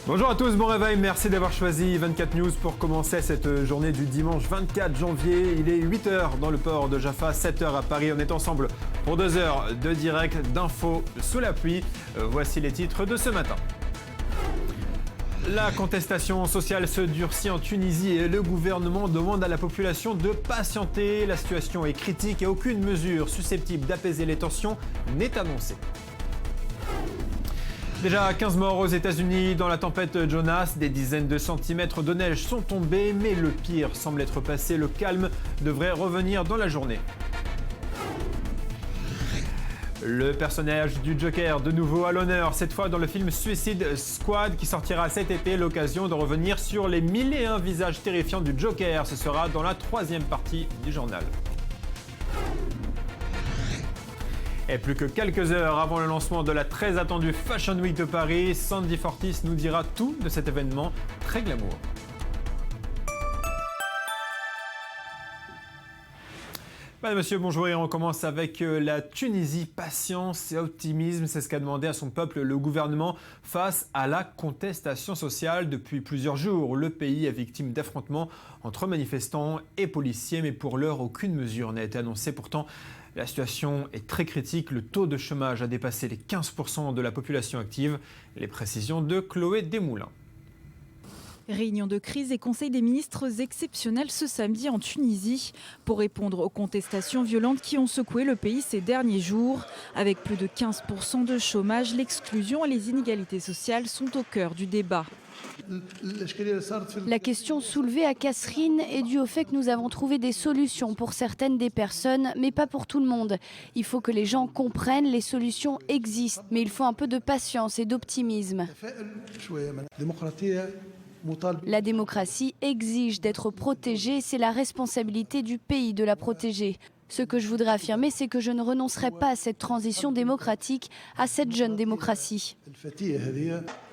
Bonjour à tous, bon réveil, merci d'avoir choisi 24 News pour commencer cette journée du dimanche 24 janvier. Il est 8h dans le port de Jaffa, 7h à Paris. On est ensemble pour 2 heures de direct, d'infos sous la pluie. Voici les titres de ce matin. La contestation sociale se durcit en Tunisie et le gouvernement demande à la population de patienter. La situation est critique et aucune mesure susceptible d'apaiser les tensions n'est annoncée. Déjà 15 morts aux États-Unis dans la tempête Jonas. Des dizaines de centimètres de neige sont tombés, mais le pire semble être passé. Le calme devrait revenir dans la journée. Le personnage du Joker, de nouveau à l'honneur, cette fois dans le film Suicide Squad qui sortira cet été, l'occasion de revenir sur les 1001 visages terrifiants du Joker. Ce sera dans la 3e partie du journal. Et plus que quelques heures avant le lancement de la très attendue Fashion Week de Paris, Sandy Fortis nous dira tout de cet événement très glamour. Madame, monsieur, bonjour, et on commence avec la Tunisie. Patience et optimisme, c'est ce qu'a demandé à son peuple le gouvernement face à la contestation sociale. Depuis plusieurs jours, le pays est victime d'affrontements entre manifestants et policiers, mais pour l'heure, aucune mesure n'a été annoncée. Pourtant, la situation est très critique. Le taux de chômage a dépassé les 15% de la population active. Les précisions de Chloé Desmoulins. Réunion de crise et conseil des ministres exceptionnel ce samedi en Tunisie pour répondre aux contestations violentes qui ont secoué le pays ces derniers jours. Avec plus de 15% de chômage, l'exclusion et les inégalités sociales sont au cœur du débat. La question soulevée à Kasserine est due au fait que nous avons trouvé des solutions pour certaines des personnes, mais pas pour tout le monde. Il faut que les gens comprennent, les solutions existent, mais il faut un peu de patience et d'optimisme. La démocratie exige d'être protégée, c'est la responsabilité du pays de la protéger. Ce que je voudrais affirmer, c'est que je ne renoncerai pas à cette transition démocratique, à cette jeune démocratie.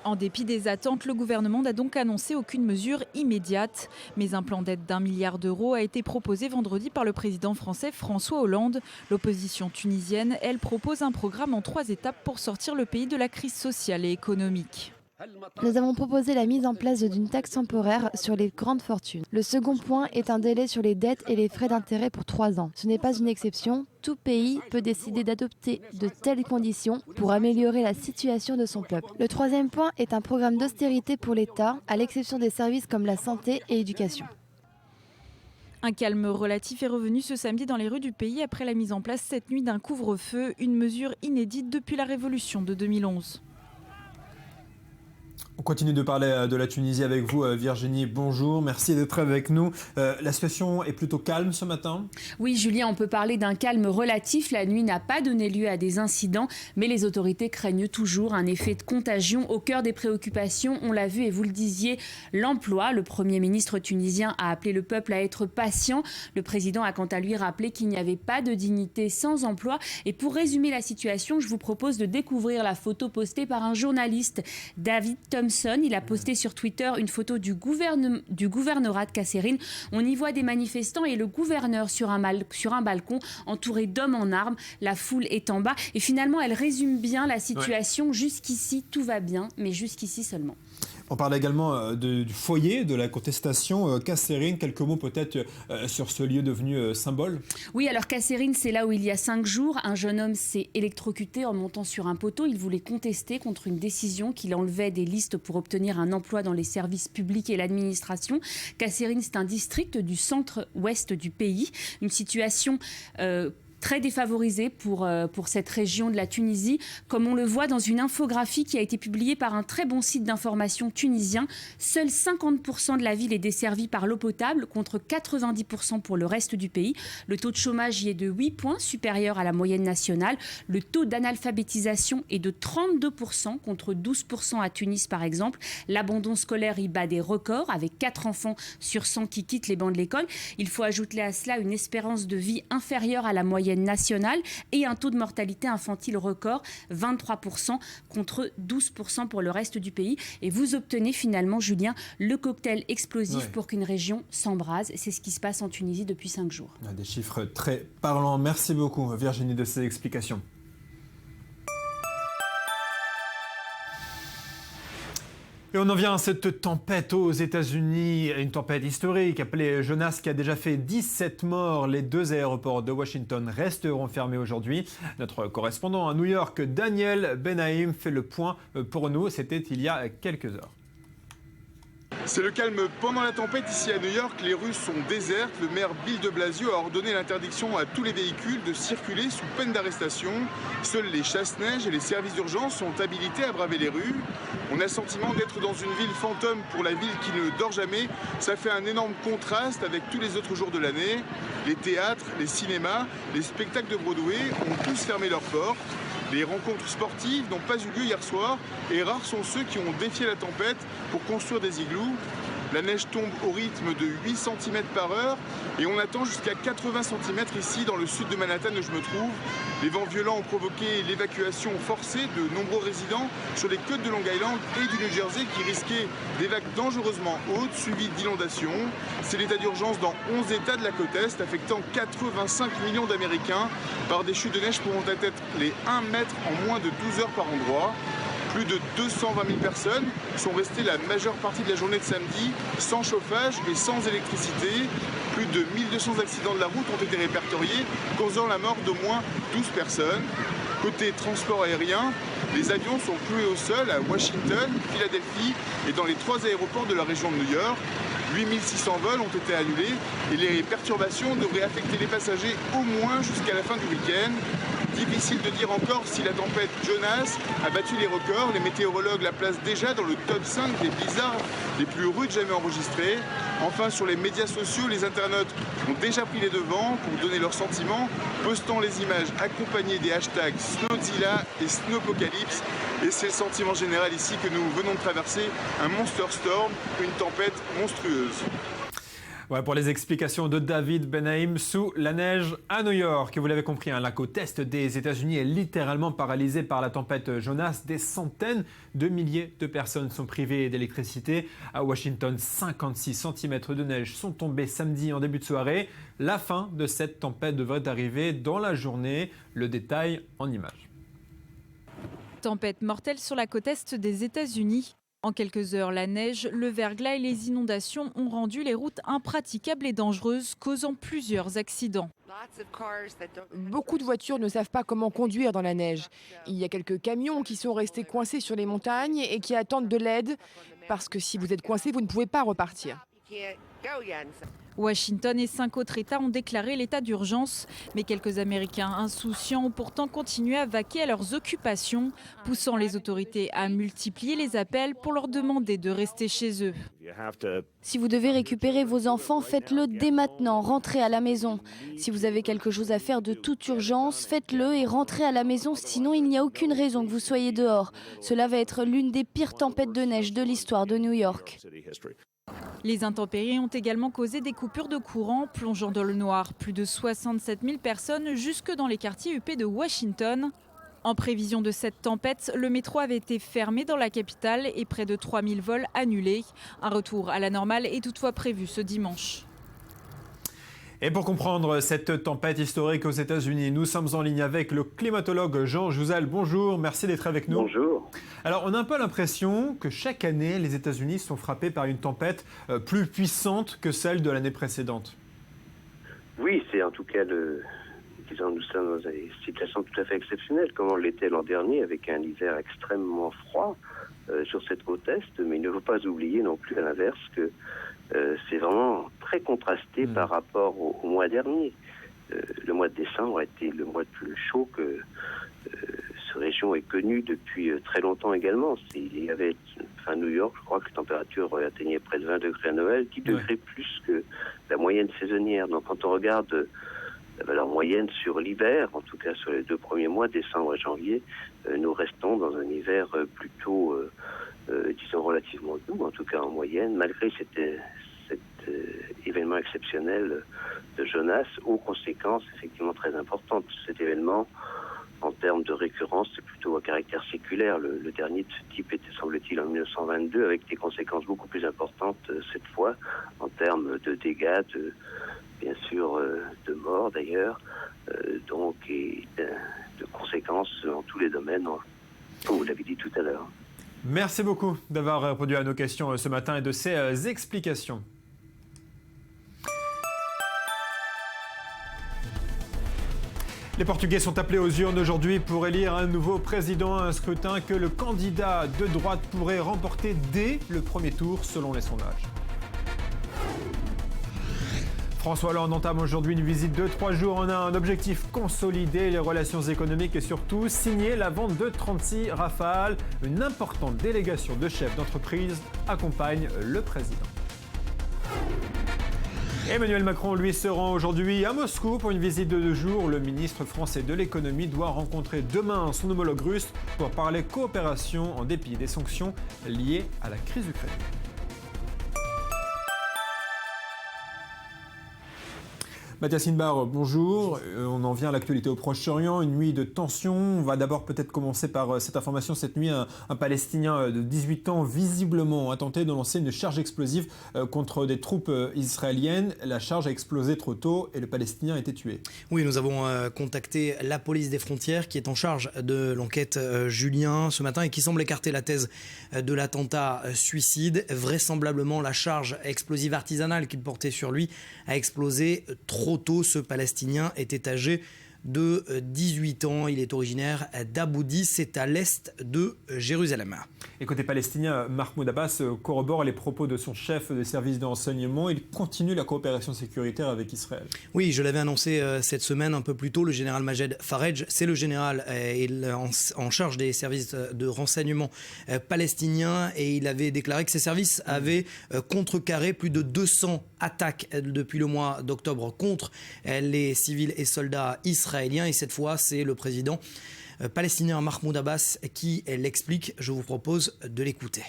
En dépit des attentes, le gouvernement n'a donc annoncé aucune mesure immédiate. Mais un plan d'aide d'1 milliard d'euros a été proposé vendredi par le président français François Hollande. L'opposition tunisienne, elle, propose un programme en 3 étapes pour sortir le pays de la crise sociale et économique. Nous avons proposé la mise en place d'une taxe temporaire sur les grandes fortunes. Le second point est un délai sur les dettes et les frais d'intérêt pour 3 ans. Ce n'est pas une exception. Tout pays peut décider d'adopter de telles conditions pour améliorer la situation de son peuple. Le troisième point est un programme d'austérité pour l'État, à l'exception des services comme la santé et l'éducation. Un calme relatif est revenu ce samedi dans les rues du pays après la mise en place cette nuit d'un couvre-feu, une mesure inédite depuis la révolution de 2011. On continue de parler de la Tunisie avec vous, Virginie. Bonjour, merci d'être avec nous. La situation est plutôt calme ce matin ? Oui, Julien, on peut parler d'un calme relatif. La nuit n'a pas donné lieu à des incidents, mais les autorités craignent toujours un effet de contagion. Au cœur des préoccupations, on l'a vu et vous le disiez, l'emploi. Le Premier ministre tunisien a appelé le peuple à être patient. Le président a quant à lui rappelé qu'il n'y avait pas de dignité sans emploi. Et pour résumer la situation, je vous propose de découvrir la photo postée par un journaliste, David Thompson. Il a posté sur Twitter une photo du gouvernorat de Kasserine. On y voit des manifestants et le gouverneur sur un balcon entouré d'hommes en armes. La foule est en bas et finalement elle résume bien la situation. Ouais. Jusqu'ici tout va bien, mais jusqu'ici seulement. On parle également du foyer de la contestation. Kasserine, quelques mots peut-être sur ce lieu devenu symbole. Oui, alors Kasserine, c'est là où il y a 5 jours, un jeune homme s'est électrocuté en montant sur un poteau. Il voulait contester contre une décision qu'il enlevait des listes pour obtenir un emploi dans les services publics et l'administration. Kasserine, c'est un district du centre-ouest du pays. Une situation très défavorisée pour cette région de la Tunisie, comme on le voit dans une infographie qui a été publiée par un très bon site d'information tunisien. Seuls 50% de la ville est desservie par l'eau potable, contre 90% pour le reste du pays. Le taux de chômage y est de 8 points, supérieur à la moyenne nationale. Le taux d'analphabétisation est de 32%, contre 12% à Tunis par exemple. L'abandon scolaire y bat des records, avec 4 enfants sur 100 qui quittent les bancs de l'école. Il faut ajouter à cela une espérance de vie inférieure à la moyenne nationale et un taux de mortalité infantile record, 23% contre 12% pour le reste du pays. Et vous obtenez finalement, Julien, le cocktail explosif pour qu'une région s'embrase. C'est ce qui se passe en Tunisie depuis 5 jours. Des chiffres très parlants. Merci beaucoup, Virginie, de ces explications. Et on en vient à cette tempête aux États-Unis, une tempête historique appelée Jonas qui a déjà fait 17 morts. Les 2 aéroports de Washington resteront fermés aujourd'hui. Notre correspondant à New York, Daniel Benaim, fait le point pour nous. C'était il y a quelques heures. C'est le calme pendant la tempête ici à New York. Les rues sont désertes. Le maire Bill de Blasio a ordonné l'interdiction à tous les véhicules de circuler sous peine d'arrestation. Seuls les chasse-neige et les services d'urgence sont habilités à braver les rues. On a le sentiment d'être dans une ville fantôme pour la ville qui ne dort jamais. Ça fait un énorme contraste avec tous les autres jours de l'année. Les théâtres, les cinémas, les spectacles de Broadway ont tous fermé leurs portes. Les rencontres sportives n'ont pas eu lieu hier soir et rares sont ceux qui ont défié la tempête pour construire des igloos. La neige tombe au rythme de 8 cm par heure et on attend jusqu'à 80 cm ici dans le sud de Manhattan où je me trouve. Les vents violents ont provoqué l'évacuation forcée de nombreux résidents sur les côtes de Long Island et du New Jersey qui risquaient des vagues dangereusement hautes suivies d'inondations. C'est l'état d'urgence dans 11 États de la côte Est affectant 85 millions d'Américains par des chutes de neige pouvant atteindre les 1 mètre en moins de 12 heures par endroit. Plus de 220 000 personnes sont restées la majeure partie de la journée de samedi sans chauffage et sans électricité. Plus de 1200 accidents de la route ont été répertoriés, causant la mort d'au moins 12 personnes. Côté transport aérien, les avions sont cloués au sol à Washington, Philadelphie et dans les 3 aéroports de la région de New York. 8600 vols ont été annulés et les perturbations devraient affecter les passagers au moins jusqu'à la fin du week-end. Difficile de dire encore si la tempête Jonas a battu les records. Les météorologues la placent déjà dans le top 5 des blizzards les plus rudes jamais enregistrés. Enfin, sur les médias sociaux, les internautes ont déjà pris les devants pour donner leurs sentiments, postant les images accompagnées des hashtags Snowzilla et Snowpocalypse. Et c'est le sentiment général ici que nous venons de traverser un monster storm, une tempête monstrueuse. Ouais, pour les explications de David Benaim sous la neige à New York. Vous l'avez compris, la côte est des États-Unis est littéralement paralysée par la tempête Jonas. Des centaines de milliers de personnes sont privées d'électricité. À Washington, 56 cm de neige sont tombés samedi en début de soirée. La fin de cette tempête devrait arriver dans la journée. Le détail en images. Tempête mortelle sur la côte est des États-Unis. En quelques heures, la neige, le verglas et les inondations ont rendu les routes impraticables et dangereuses, causant plusieurs accidents. Beaucoup de voitures ne savent pas comment conduire dans la neige. Il y a quelques camions qui sont restés coincés sur les montagnes et qui attendent de l'aide, parce que si vous êtes coincé, vous ne pouvez pas repartir. Washington et 5 autres États ont déclaré l'état d'urgence, mais quelques Américains insouciants ont pourtant continué à vaquer à leurs occupations, poussant les autorités à multiplier les appels pour leur demander de rester chez eux. Si vous devez récupérer vos enfants, faites-le dès maintenant, rentrez à la maison. Si vous avez quelque chose à faire de toute urgence, faites-le et rentrez à la maison, sinon il n'y a aucune raison que vous soyez dehors. Cela va être l'une des pires tempêtes de neige de l'histoire de New York. Les intempéries ont également causé des coupures de courant, plongeant dans le noir plus de 67 000 personnes jusque dans les quartiers huppés de Washington. En prévision de cette tempête, le métro avait été fermé dans la capitale et près de 3 000 vols annulés. Un retour à la normale est toutefois prévu ce dimanche. Et pour comprendre cette tempête historique aux États-Unis, nous sommes en ligne avec le climatologue Jean Jouzel. Bonjour, merci d'être avec nous. Bonjour. Alors, on a un peu l'impression que chaque année, les États-Unis sont frappés par une tempête plus puissante que celle de l'année précédente. Oui, c'est en tout cas nous sommes dans une situation tout à fait exceptionnelle, comme on l'était l'an dernier, avec un hiver extrêmement froid sur cette côte est. Mais il ne faut pas oublier non plus, à l'inverse, que c'est vraiment très contrasté par rapport au mois dernier. Le mois de décembre a été le mois le plus chaud que cette région ait connu depuis très longtemps également. Il y avait, New York, je crois que la température atteignait près de 20 degrés à Noël, 10 degrés plus que la moyenne saisonnière. Donc quand on regarde la valeur moyenne sur l'hiver, en tout cas sur les 2 premiers mois, décembre et janvier, nous restons dans un hiver plutôt, disons, relativement doux, en tout cas en moyenne, malgré cet événement exceptionnel de Jonas, aux conséquences effectivement très importantes. Cet événement, en termes de récurrence, c'est plutôt à caractère séculaire. Le dernier de ce type était, semble-t-il, en 1922, avec des conséquences beaucoup plus importantes cette fois, en termes de dégâts, bien sûr, de morts d'ailleurs, donc, et de conséquences dans tous les domaines, comme vous l'avez dit tout à l'heure. Merci beaucoup d'avoir répondu à nos questions ce matin et de ces explications. Les Portugais sont appelés aux urnes aujourd'hui pour élire un nouveau président, un scrutin que le candidat de droite pourrait remporter dès le premier tour selon les sondages. François Hollande entame aujourd'hui une visite de 3 jours en un objectif: consolider les relations économiques et surtout signer la vente de 36 Rafales. Une importante délégation de chefs d'entreprise accompagne le président. Emmanuel Macron, lui, se rend aujourd'hui à Moscou pour une visite de 2 jours. Le ministre français de l'économie doit rencontrer demain son homologue russe pour parler coopération en dépit des sanctions liées à la crise ukrainienne. Mathias Inbar, bonjour. On en vient à l'actualité au Proche-Orient, une nuit de tension. On va d'abord peut-être commencer par cette information. Cette nuit, un Palestinien de 18 ans visiblement a tenté de lancer une charge explosive contre des troupes israéliennes. La charge a explosé trop tôt et le Palestinien a été tué. Oui, nous avons contacté la police des frontières qui est en charge de l'enquête Julien ce matin et qui semble écarter la thèse de l'attentat suicide. Vraisemblablement, la charge explosive artisanale qu'il portait sur lui a explosé trop tôt. Ce Palestinien était âgé de 18 ans. Il est originaire d'Aboudi, c'est à l'est de Jérusalem. Et côté palestinien, Mahmoud Abbas corrobore les propos de son chef des services de renseignement. Il continue la coopération sécuritaire avec Israël. Oui, je l'avais annoncé cette semaine un peu plus tôt. Le général Majed Farej, c'est le général en charge des services de renseignement palestiniens, et il avait déclaré que ses services avaient contrecarré plus de 200 attaques depuis le mois d'octobre contre les civils et soldats israéliens. Et cette fois, c'est le président palestinien Mahmoud Abbas qui l'explique. Je vous propose de l'écouter.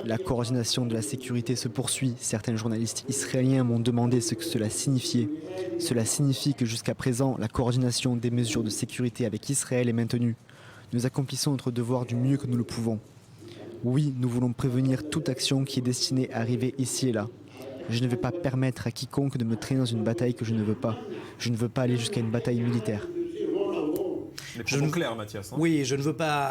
La coordination de la sécurité se poursuit. Certains journalistes israéliens m'ont demandé ce que cela signifiait. Cela signifie que jusqu'à présent, la coordination des mesures de sécurité avec Israël est maintenue. Nous accomplissons notre devoir du mieux que nous le pouvons. Oui, nous voulons prévenir toute action qui est destinée à arriver ici et là. Je ne vais pas permettre à quiconque de me traîner dans une bataille que je ne veux pas. Je ne veux pas aller jusqu'à une bataille militaire. Je ne clair, Mathias. Oui, je ne veux pas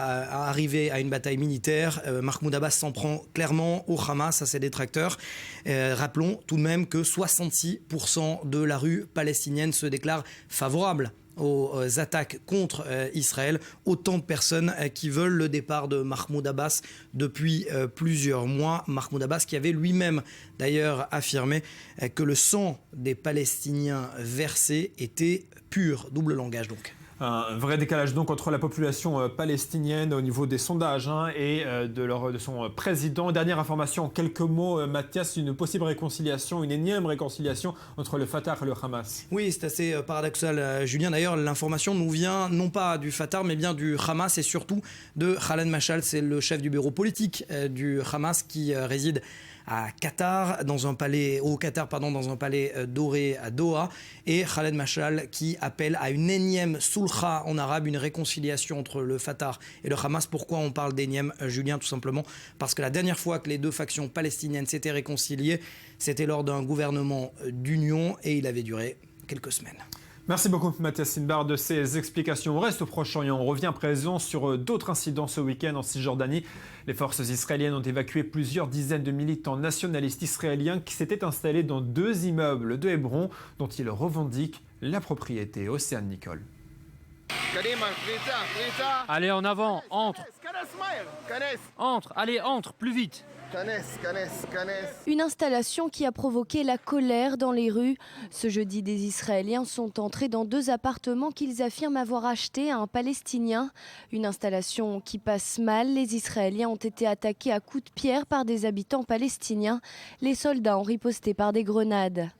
arriver à une bataille militaire. Mahmoud Abbas s'en prend clairement au Hamas, à ses détracteurs. Rappelons tout de même que 66% de la rue palestinienne se déclare favorable aux attaques contre Israël. Autant de personnes qui veulent le départ de Mahmoud Abbas depuis plusieurs mois. Mahmoud Abbas qui avait lui-même d'ailleurs affirmé que le sang des Palestiniens versé était pur. Double langage donc. Un vrai décalage donc entre la population palestinienne au niveau des sondages et de son président. Dernière information en quelques mots, Mathias, une possible réconciliation, une énième réconciliation entre le Fatah et le Hamas. Oui, c'est assez paradoxal, Julien. D'ailleurs, l'information nous vient non pas du Fatah, mais bien du Hamas et surtout de Khaled Mashal. C'est le chef du bureau politique du Hamas qui réside à Qatar, dans un palais doré à Doha, et Khaled Mashal qui appelle à une énième sulha en arabe, une réconciliation entre le Fatah et le Hamas. Pourquoi on parle d'énième, Julien? Tout simplement parce que la dernière fois que les deux factions palestiniennes s'étaient réconciliées, c'était lors d'un gouvernement d'union et il avait duré quelques semaines. Merci beaucoup Mathias Inbar de ces explications. On reste au Proche-Orient. On revient à présent sur d'autres incidents ce week-end en Cisjordanie. Les forces israéliennes ont évacué plusieurs dizaines de militants nationalistes israéliens qui s'étaient installés dans 2 immeubles de Hébron dont ils revendiquent la propriété. Océane Nicole. Allez en avant, entre. Entre, allez, entre, plus vite. Une installation qui a provoqué la colère dans les rues. Ce jeudi, des Israéliens sont entrés dans 2 appartements qu'ils affirment avoir achetés à un Palestinien. Une installation qui passe mal. Les Israéliens ont été attaqués à coups de pierre par des habitants palestiniens. Les soldats ont riposté par des grenades.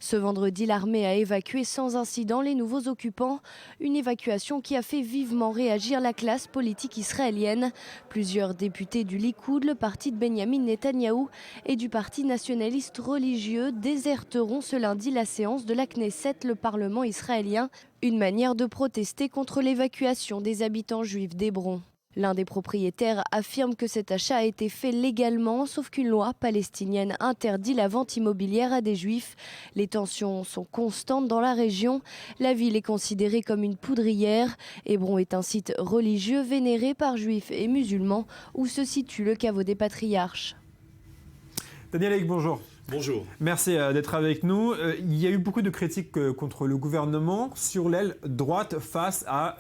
Ce vendredi, l'armée a évacué sans incident les nouveaux occupants. Une évacuation qui a fait vivement réagir la classe politique israélienne. Plusieurs députés du Likoud, le parti de Benjamin Netanyahou, et du parti nationaliste religieux déserteront ce lundi la séance de la Knesset, le Parlement israélien. Une manière de protester contre l'évacuation des habitants juifs d'Hébron. L'un des propriétaires affirme que cet achat a été fait légalement, sauf qu'une loi palestinienne interdit la vente immobilière à des juifs. Les tensions sont constantes dans la région. La ville est considérée comme une poudrière. Hébron est un site religieux vénéré par juifs et musulmans où se situe le caveau des patriarches. Daniel Haïk, bonjour. Bonjour. Merci d'être avec nous. Il y a eu beaucoup de critiques contre le gouvernement sur l'aile droite face à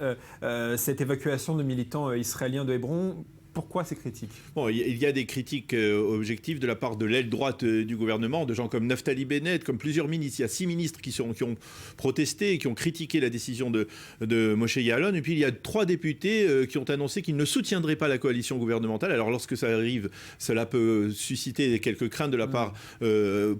cette évacuation de militants israéliens de Hébron. Pourquoi ces critiques ? Bon, il y a des critiques objectives de la part de l'aile droite du gouvernement, de gens comme Naftali Bennett, comme plusieurs ministres. Il y a 6 ministres qui ont protesté, qui ont critiqué la décision de Moshe Ya'alon. Et puis il y a 3 députés qui ont annoncé qu'ils ne soutiendraient pas la coalition gouvernementale. Alors lorsque ça arrive, cela peut susciter quelques craintes de la part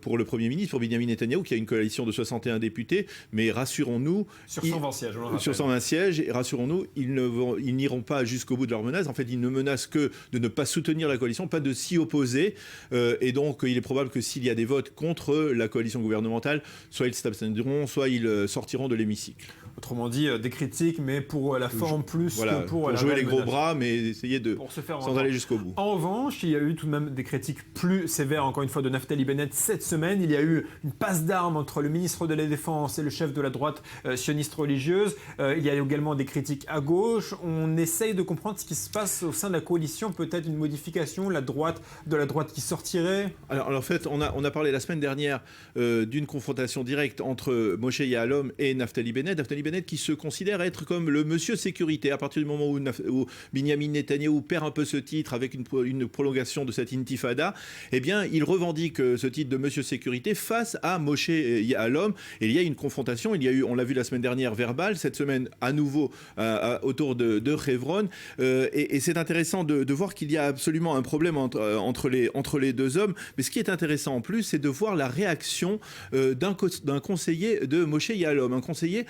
pour le Premier ministre, pour Benyamin Netanyahou, qui a une coalition de 61 députés. Mais rassurons-nous... Sur 120 sièges, on le rappelle. Sur 120 sièges, et rassurons-nous, ils n'iront pas jusqu'au bout de leurs menaces. En fait, ils ne menacent que de ne pas soutenir la coalition, pas de s'y opposer. Et donc, il est probable que s'il y a des votes contre la coalition gouvernementale, soit ils s'abstiendront, soit ils sortiront de l'hémicycle. Autrement dit, des critiques, mais pour la forme plus que pour la jouer les gros menace. bras, mais essayer de sans aller jusqu'au bout. En revanche, il y a eu tout de même des critiques plus sévères, encore une fois, de Naftali Bennett cette semaine. Il y a eu une passe d'armes entre le ministre de la Défense et le chef de la droite sioniste religieuse. Il y a également des critiques à gauche. On essaye de comprendre ce qui se passe au sein de la coalition, peut-être une modification, de la droite qui sortirait. Alors en fait, on a parlé la semaine dernière d'une confrontation directe entre Moshe Ya'alon et Naftali Bennett. Naftali Bennett qui se considère être comme le monsieur sécurité. À partir du moment où Benyamin Netanyahou perd un peu ce titre avec une prolongation de cette intifada, eh bien, il revendique ce titre de monsieur sécurité face à Moshe Ya'alon. Et il y a une confrontation. Il y a eu, on l'a vu la semaine dernière, verbale. Cette semaine, à nouveau, autour de Hébron. Et c'est intéressant de voir qu'il y a absolument un problème entre les deux hommes. Mais ce qui est intéressant en plus, c'est de voir la réaction d'un conseiller de Moshe Ya'alon, un conseiller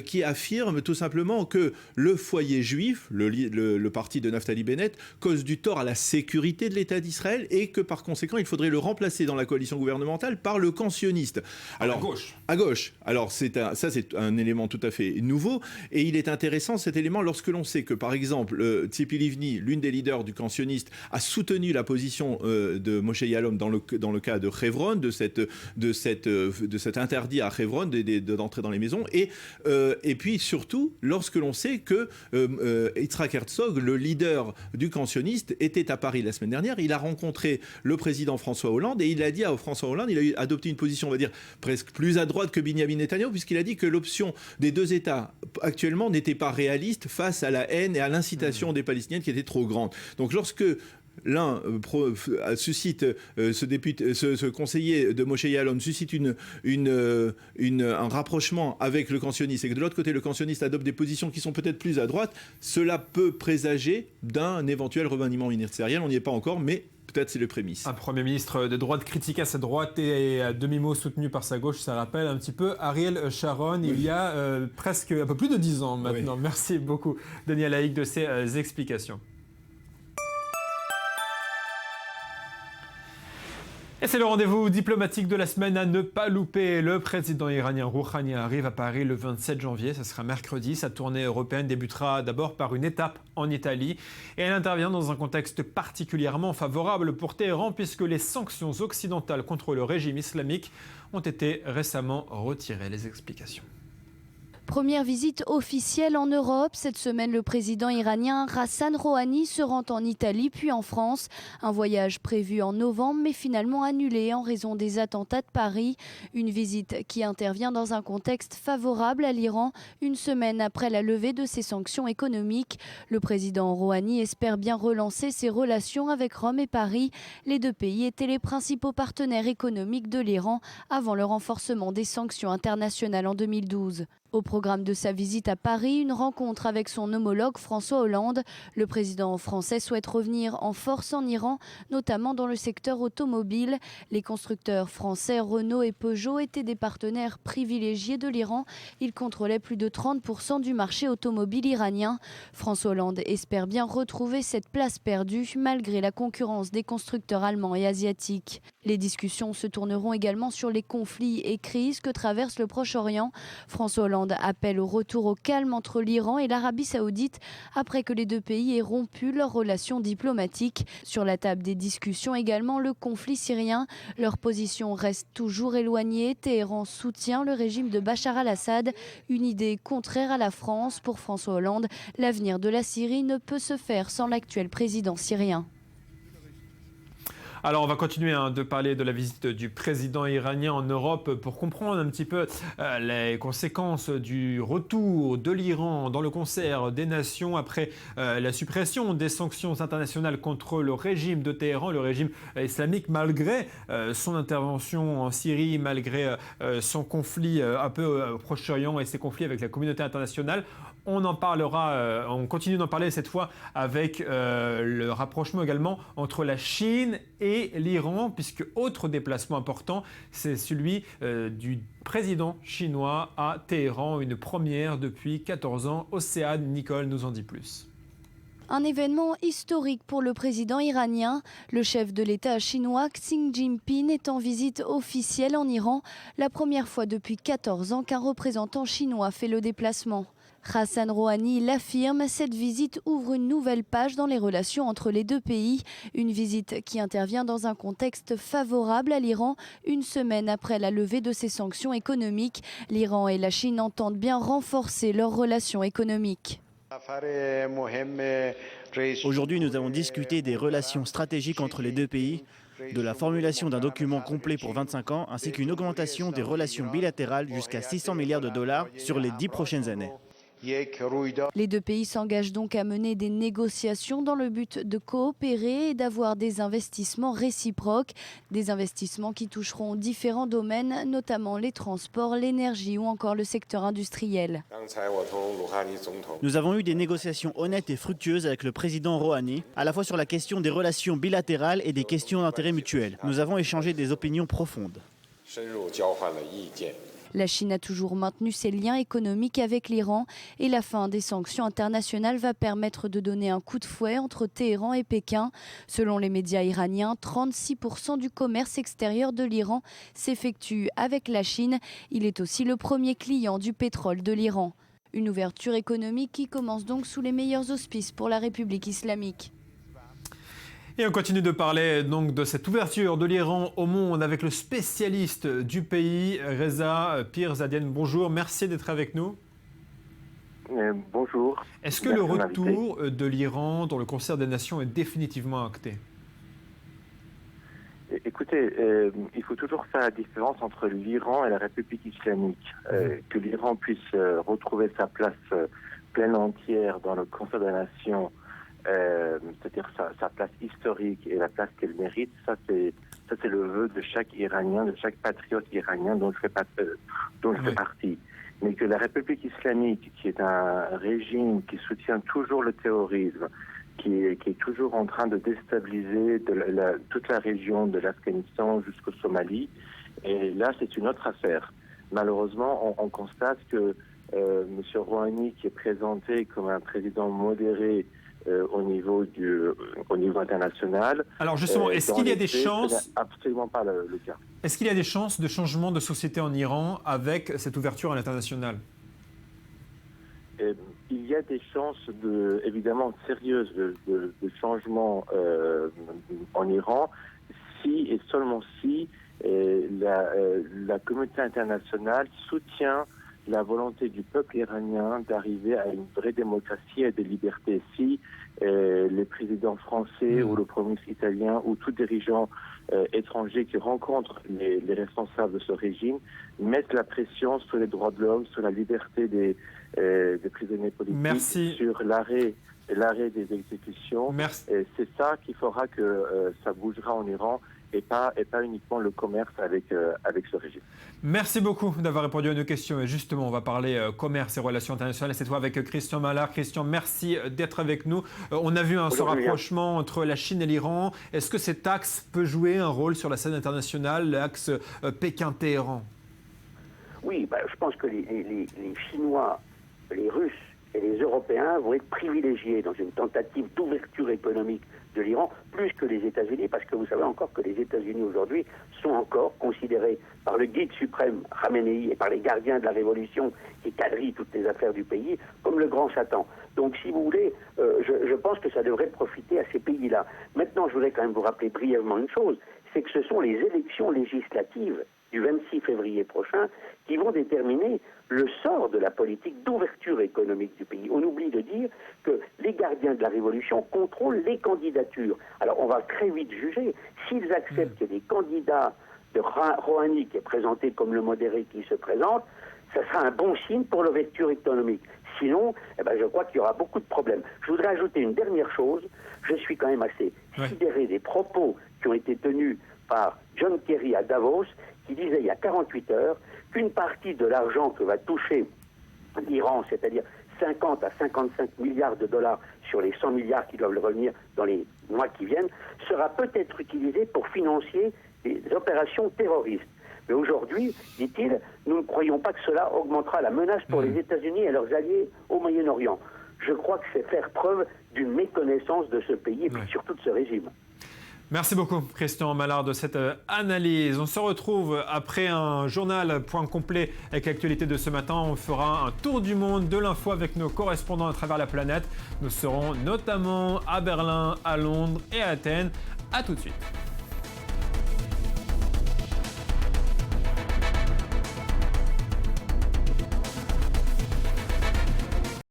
qui affirme tout simplement que le foyer juif, le parti de Naftali Bennett, cause du tort à la sécurité de l'État d'Israël et que par conséquent, il faudrait le remplacer dans la coalition gouvernementale par le camp sioniste. Alors, à gauche. Alors c'est un élément tout à fait nouveau et il est intéressant cet élément lorsque l'on sait que par exemple Tzipi Livni, l'une des leaders du camp sioniste, a soutenu la position de Moshe Ya'alon dans le cas de Hébron, de cet interdit à Hébron d'entrer dans les maisons et puis surtout lorsque l'on sait que Yitzhak Herzog, le leader du camp sioniste, était à Paris la semaine dernière. Il a rencontré le président François Hollande et il a dit à François Hollande, il a adopté une position, on va dire, presque plus à droite que Benyamin Netanyahou, puisqu'il a dit que l'option des 2 États actuellement n'était pas réaliste face à la haine et à l'incitation des Palestiniennes qui était trop grande. Donc lorsque l'un suscite, ce conseiller de Moshe Ya'alon suscite un rapprochement avec le camp sioniste et que de l'autre côté le camp sioniste adopte des positions qui sont peut-être plus à droite, cela peut présager d'un éventuel remaniement ministériel. On n'y est pas encore, mais peut-être c'est le prémisse. Un Premier ministre de droite critique à sa droite et à demi-mot soutenu par sa gauche, ça rappelle un petit peu Ariel Sharon il y a presque un peu plus de 10 ans maintenant. Oui. Merci beaucoup Daniel Haïk de ces explications. Et c'est le rendez-vous diplomatique de la semaine à ne pas louper. Le président iranien Rouhani arrive à Paris le 27 janvier, ça sera mercredi. Sa tournée européenne débutera d'abord par une étape en Italie. Et elle intervient dans un contexte particulièrement favorable pour Téhéran puisque les sanctions occidentales contre le régime islamique ont été récemment retirées. Les explications. Première visite officielle en Europe. Cette semaine, le président iranien Hassan Rouhani se rend en Italie puis en France. Un voyage prévu en novembre mais finalement annulé en raison des attentats de Paris. Une visite qui intervient dans un contexte favorable à l'Iran, une semaine après la levée de ses sanctions économiques. Le président Rouhani espère bien relancer ses relations avec Rome et Paris. Les 2 pays étaient les principaux partenaires économiques de l'Iran avant le renforcement des sanctions internationales en 2012. Au programme de sa visite à Paris, une rencontre avec son homologue François Hollande. Le président français souhaite revenir en force en Iran, notamment dans le secteur automobile. Les constructeurs français Renault et Peugeot étaient des partenaires privilégiés de l'Iran. Ils contrôlaient plus de 30% du marché automobile iranien. François Hollande espère bien retrouver cette place perdue malgré la concurrence des constructeurs allemands et asiatiques. Les discussions se tourneront également sur les conflits et crises que traverse le Proche-Orient. François Hollande appelle au retour au calme entre l'Iran et l'Arabie saoudite après que les deux pays aient rompu leurs relations diplomatiques. Sur la table des discussions également le conflit syrien. Leur position reste toujours éloignée. Téhéran soutient le régime de Bachar al-Assad, une idée contraire à la France. Pour François Hollande, l'avenir de la Syrie ne peut se faire sans l'actuel président syrien. Alors on va continuer de parler de la visite du président iranien en Europe pour comprendre un petit peu les conséquences du retour de l'Iran dans le concert des nations après la suppression des sanctions internationales contre le régime de Téhéran, le régime islamique, malgré son intervention en Syrie, malgré son conflit un peu au Proche-Orient et ses conflits avec la communauté internationale. On en parlera, on continue d'en parler cette fois avec le rapprochement également entre la Chine et l'Iran, puisque autre déplacement important, c'est celui du président chinois à Téhéran, une première depuis 14 ans. Océane Nicole nous en dit plus. Un événement historique pour le président iranien. Le chef de l'État chinois Xi Jinping est en visite officielle en Iran, la première fois depuis 14 ans qu'un représentant chinois fait le déplacement. Hassan Rouhani l'affirme, cette visite ouvre une nouvelle page dans les relations entre les deux pays. Une visite qui intervient dans un contexte favorable à l'Iran, une semaine après la levée de ses sanctions économiques. L'Iran et la Chine entendent bien renforcer leurs relations économiques. Aujourd'hui, nous avons discuté des relations stratégiques entre les deux pays, de la formulation d'un document complet pour 25 ans, ainsi qu'une augmentation des relations bilatérales jusqu'à 600 milliards de dollars sur les 10 prochaines années. Les deux pays s'engagent donc à mener des négociations dans le but de coopérer et d'avoir des investissements réciproques. Des investissements qui toucheront différents domaines, notamment les transports, l'énergie ou encore le secteur industriel. Nous avons eu des négociations honnêtes et fructueuses avec le président Rouhani, à la fois sur la question des relations bilatérales et des questions d'intérêt mutuel. Nous avons échangé des opinions profondes. La Chine a toujours maintenu ses liens économiques avec l'Iran et la fin des sanctions internationales va permettre de donner un coup de fouet entre Téhéran et Pékin. Selon les médias iraniens, 36% du commerce extérieur de l'Iran s'effectue avec la Chine. Il est aussi le premier client du pétrole de l'Iran. Une ouverture économique qui commence donc sous les meilleurs auspices pour la République islamique. Et on continue de parler donc de cette ouverture de l'Iran au monde avec le spécialiste du pays, Reza Pirzadeh. Bonjour, merci d'être avec nous. Bonjour. Est-ce que le retour de l'Iran dans le concert des nations est définitivement acté? Écoutez, il faut toujours faire la différence entre l'Iran et la République islamique. Que l'Iran puisse retrouver sa place pleine entière dans le concert des nations, c'est-à-dire sa place historique et la place qu'elle mérite, ça c'est le vœu de chaque Iranien, de chaque patriote iranien dont je fais partie. Mais que la République islamique, qui est un régime qui soutient toujours le terrorisme, qui est toujours en train de déstabiliser toute la région de l'Afghanistan jusqu'au Somalie, et là c'est une autre affaire. Malheureusement, on constate que M. Rouhani, qui est présenté comme un président modéré au niveau international. Alors justement, est-ce qu'il y a des chances? Ce n'est absolument pas le cas. Est-ce qu'il y a des chances de changement de société en Iran avec cette ouverture à l'international? Il y a des chances évidemment sérieuses de changement en Iran si et seulement si la communauté internationale soutient la volonté du peuple iranien d'arriver à une vraie démocratie et des libertés. Si les présidents français ou le Premier ministre italien ou tout dirigeant étranger qui rencontrent les responsables de ce régime mettent la pression sur les droits de l'homme, sur la liberté des prisonniers politiques, sur l'arrêt des exécutions. C'est ça qui fera que ça bougera en Iran et pas uniquement le commerce avec ce régime. Merci beaucoup d'avoir répondu à nos questions. Et justement, on va parler commerce et relations internationales. Cette fois avec Christian Mallard. Christian, merci d'être avec nous. On a vu ce rapprochement entre la Chine et l'Iran. Est-ce que cet axe peut jouer un rôle sur la scène internationale, l'axe Pékin-Téhéran? Oui, je pense que les Chinois, les Russes et les Européens vont être privilégiés dans une tentative d'ouverture économique de l'Iran, plus que les États-Unis, parce que vous savez encore que les États-Unis aujourd'hui sont encore considérés par le guide suprême Khamenei et par les gardiens de la révolution qui quadrillent toutes les affaires du pays comme le grand Satan. Donc si vous voulez, je pense que ça devrait profiter à ces pays-là. Maintenant, je voudrais quand même vous rappeler brièvement une chose, c'est que ce sont les élections législatives du 26 février prochain qui vont déterminer le sort de la politique d'ouverture économique du pays. On oublie de dire que les gardiens de la révolution contrôlent les candidatures. Alors on va très vite juger. S'ils acceptent qu'il y ait des candidats de Rouhani qui est présenté comme le modéré qui se présente, ça sera un bon signe pour l'ouverture économique. Sinon, je crois qu'il y aura beaucoup de problèmes. Je voudrais ajouter une dernière chose. Je suis quand même assez sidéré des propos qui ont été tenus par John Kerry à Davos, qui disait il y a 48 heures qu'une partie de l'argent que va toucher l'Iran, c'est-à-dire 50 à 55 milliards de dollars sur les 100 milliards qui doivent le revenir dans les mois qui viennent, sera peut-être utilisée pour financer des opérations terroristes. Mais aujourd'hui, dit-il, nous ne croyons pas que cela augmentera la menace pour les États-Unis et leurs alliés au Moyen-Orient. Je crois que c'est faire preuve d'une méconnaissance de ce pays et puis surtout de ce régime. Merci beaucoup, Christian Mallard, de cette analyse. On se retrouve après un journal point complet avec l'actualité de ce matin. On fera un tour du monde de l'info avec nos correspondants à travers la planète. Nous serons notamment à Berlin, à Londres et à Athènes. À tout de suite.